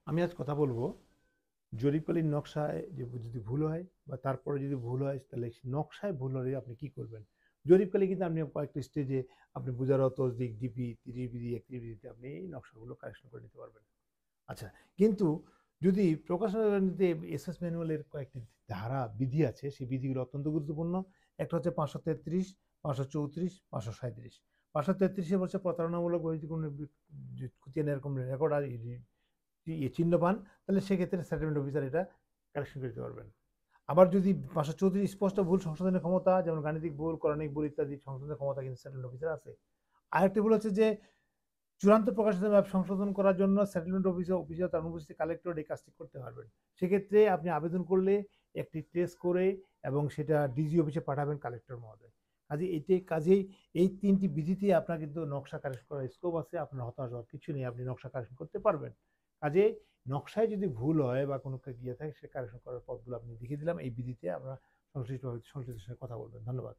আমি আজ কথা বলবো জরিপকালীন নকশায় যে যদি ভুল হয় বা তারপরে যদি ভুল হয় তাহলে নকশায় ভুল হলে আপনি কি করবেন। জরিপকালে কিন্তু আপনি কয়েকটা স্টেজে আপনি বুঝারত দিক ডিপি 30 বিধি 31 বিধিতে আপনি এই নকশাগুলো কারেকশন করে নিতে পারবেন। আচ্ছা, কিন্তু যদি প্রকাশনীতে এসএস ম্যানুয়ালের কয়েকটি ধারা বিধি আছে, সেই বিধিগুলো অত্যন্ত গুরুত্বপূর্ণ। একটা হচ্ছে 533, 534, 537। 533-এ বলছে প্রতারণামূলক বৈধ কোনো খতিয়ান এরকম রেকর্ড আর চিহ্ন পান, তাহলে সেক্ষেত্রে সেটেলমেন্ট অফিসার এটা কারেকশন করতে পারবেন। আবার যদি 534 স্পষ্ট ভুল সংশোধনের ক্ষমতা, যেমন গাণিতিক ভুল, করণিক ভুল ইত্যাদি সংশোধনের ক্ষমতা কিন্তু সেটেলমেন্ট অফিসার আছে। আরেকটি ভুল হচ্ছে যে চূড়ান্ত প্রকাশিত ম্যাপ সংশোধন করার জন্য সেটেলমেন্ট অফিসার তার অনুপস্থিত কালেক্টর এই কাজটি করতে পারবেন। সেক্ষেত্রে আপনি আবেদন করলে একটি টেস্ট করে এবং সেটা ডিজি অফিসে পাঠাবেন কালেক্টর মহোদয়। কাজেই এই ৩টি বিধিতে আপনার কিন্তু নকশা কারেকশন করার স্কোপ আছে। আপনার হতাশ হওয়ার কিছু নেই, আপনি নকশা কারেকশন করতে পারবেন। কাজেই নকশায় যদি ভুল হয় বা কোনো ইয়ে থাকে, সে কারেকশন করার পথগুলো আপনি দেখিয়ে দিলাম। এই বিধিতে আমরা সংশ্লিষ্টভাবে সংশ্লিষ্টের সঙ্গে কথা বলবেন। ধন্যবাদ।